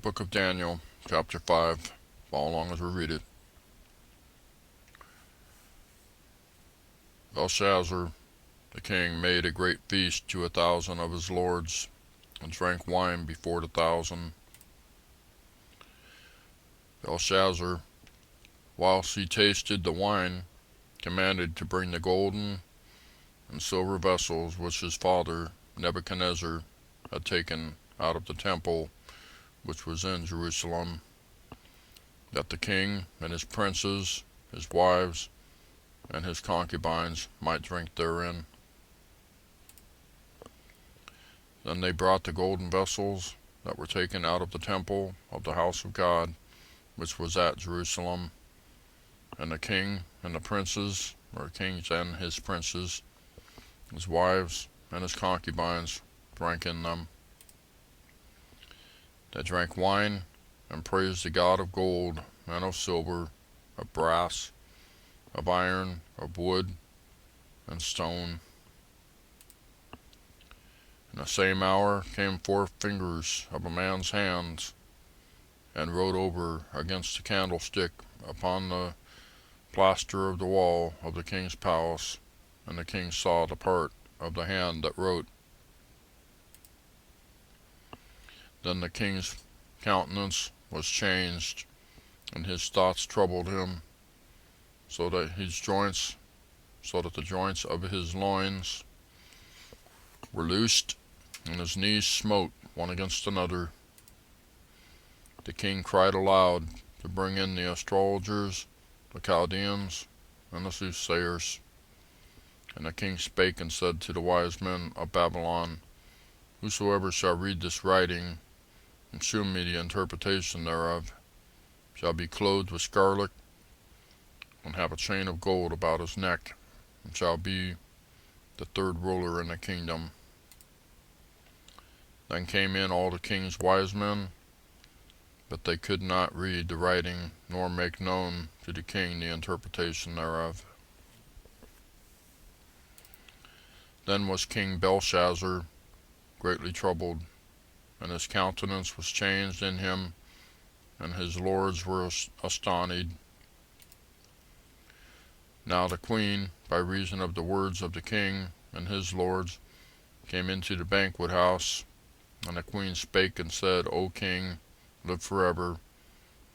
book of Daniel, chapter 5. Follow along as we read it. Belshazzar, the king, made a great feast to 1,000 of his lords, and drank wine before the 1,000. Belshazzar, whilst he tasted the wine, commanded to bring the golden and silver vessels which his father Nebuchadnezzar had taken out of the temple which was in Jerusalem, that the king and his princes, his wives, and his concubines might drink therein. Then they brought the golden vessels that were taken out of the temple of the house of God, which was at Jerusalem, and the king and the princes, or kings and his princes, his wives, and his concubines drank in them. They drank wine and praised the God of gold and of silver, of brass, of iron, of wood, and stone. In the same hour came forth fingers of a man's hands, and wrote over against the candlestick upon the plaster of the wall of the king's palace, and the king saw the part of the hand that wrote. Then the king's countenance was changed, and his thoughts troubled him, so that the joints of his loins were loosed, and his knees smote one against another. The king cried aloud to bring in the astrologers, the Chaldeans, and the soothsayers. And the king spake and said to the wise men of Babylon, Whosoever shall read this writing, and shew me the interpretation thereof, shall be clothed with scarlet, and have a chain of gold about his neck, and shall be the third ruler in the kingdom. Then came in all the king's wise men, but they could not read the writing, nor make known to the king the interpretation thereof. Then was King Belshazzar greatly troubled, and his countenance was changed in him, and his lords were astonished. Now the queen, by reason of the words of the king and his lords, came into the banquet house, and the queen spake and said, O king, live forever.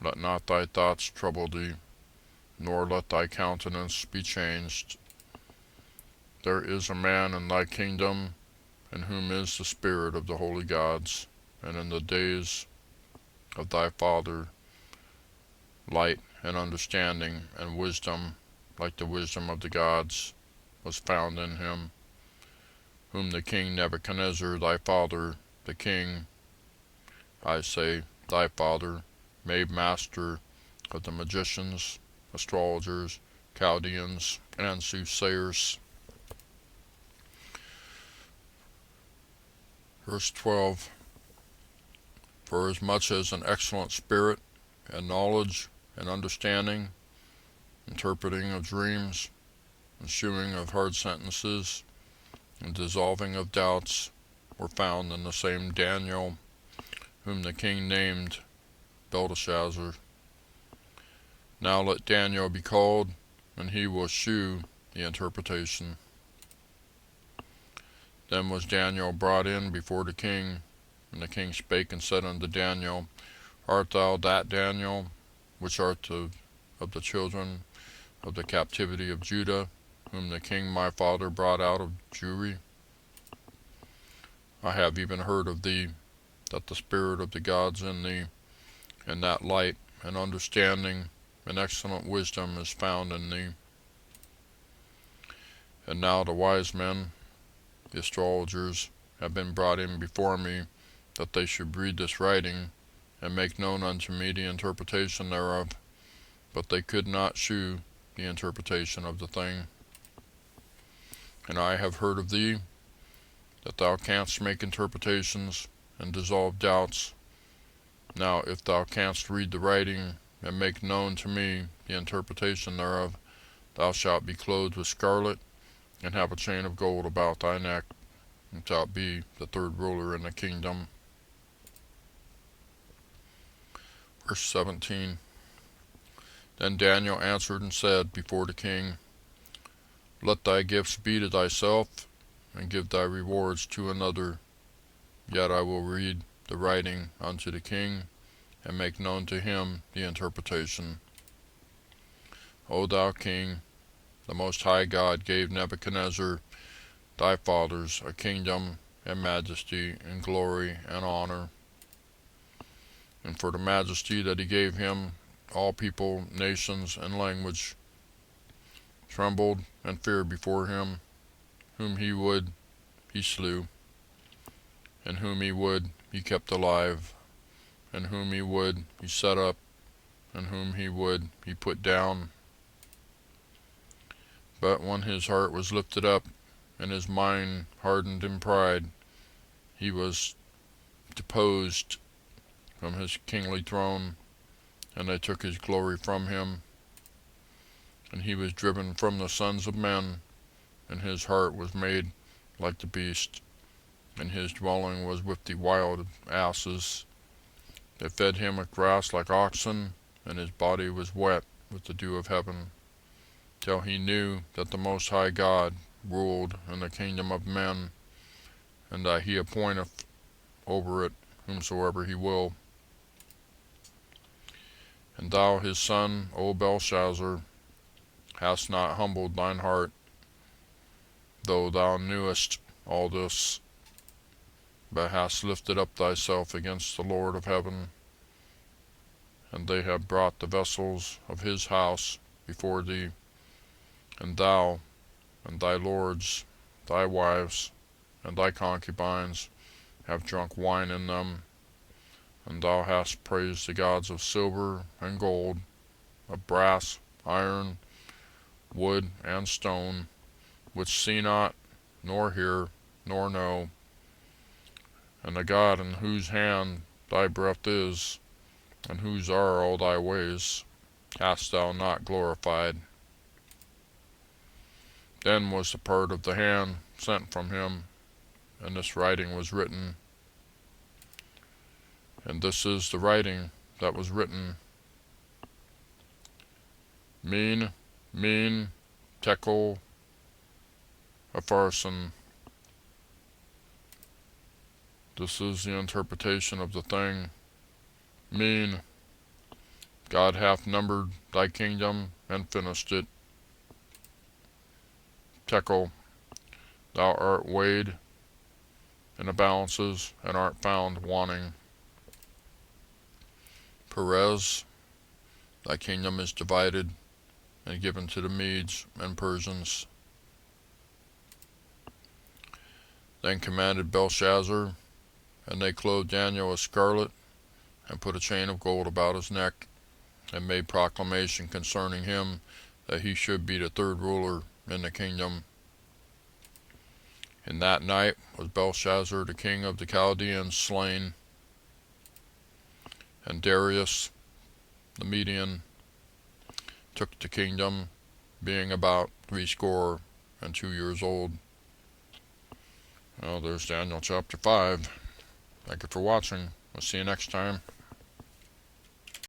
Let not thy thoughts trouble thee, nor let thy countenance be changed. There is a man in thy kingdom, in whom is the spirit of the holy gods, and in the days of thy father light and understanding and wisdom, like the wisdom of the gods, was found in him, whom the king Nebuchadnezzar thy father, the king, I say, thy father, made master of the magicians, astrologers, Chaldeans, and soothsayers. Verse 12. For as much as an excellent spirit, and knowledge, and understanding, interpreting of dreams, and shewing of hard sentences, and dissolving of doubts, were found in the same Daniel, whom the king named Belteshazzar. Now let Daniel be called, and he will shew the interpretation. Then was Daniel brought in before the king, and the king spake and said unto Daniel, Art thou that Daniel, which art of the children of the captivity of Judah, whom the king my father brought out of Jewry? I have even heard of thee, that the spirit of the gods in thee, and that light and understanding and excellent wisdom is found in thee. And now the wise men, the astrologers, have been brought in before me, that they should read this writing, and make known unto me the interpretation thereof, but they could not shew the interpretation of the thing. And I have heard of thee, that thou canst make interpretations, and dissolve doubts. Now if thou canst read the writing, and make known to me the interpretation thereof, thou shalt be clothed with scarlet, and have a chain of gold about thy neck, and shalt be the third ruler in the kingdom. Verse 17. Then Daniel answered and said before the king, Let thy gifts be to thyself, and give thy rewards to another. Yet I will read the writing unto the king, and make known to him the interpretation. O thou king, the Most High God gave Nebuchadnezzar thy fathers a kingdom and majesty and glory and honor. And for the majesty that he gave him, all people, nations, and language trembled and feared before him. Whom he would, he slew, and whom he would, he kept alive, and whom he would, he set up, and whom he would, he put down. But when his heart was lifted up, and his mind hardened in pride, he was deposed from his kingly throne, and they took his glory from him. And he was driven from the sons of men, and his heart was made like the beast, and his dwelling was with the wild asses. They fed him with grass like oxen, and his body was wet with the dew of heaven, till he knew that the Most High God ruled in the kingdom of men, and that he appointeth over it whomsoever he will. And thou his son, O Belshazzar, hast not humbled thine heart, though thou knewest all this, but hast lifted up thyself against the Lord of heaven. And they have brought the vessels of his house before thee, and thou and thy lords, thy wives, and thy concubines have drunk wine in them, and thou hast praised the gods of silver and gold, of brass, iron, wood, and stone, which see not, nor hear, nor know, and the God in whose hand thy breath is, and whose are all thy ways, hast thou not glorified. Then was the part of the hand sent from him, and this writing was written. And this is the writing that was written. Min, tekel, upharsin. This is the interpretation of the thing. Min, God hath numbered thy kingdom and finished it. Tekel, thou art weighed in the balances and art found wanting. Perez, thy kingdom is divided and given to the Medes and Persians. Then commanded Belshazzar, and they clothed Daniel with scarlet, and put a chain of gold about his neck, and made proclamation concerning him, that he should be the third ruler in the kingdom. In that night was Belshazzar the king of the Chaldeans slain, and Darius the Median took the kingdom, being about 62 years old. Well, there's Daniel chapter 5. Thank you for watching. We'll see you next time.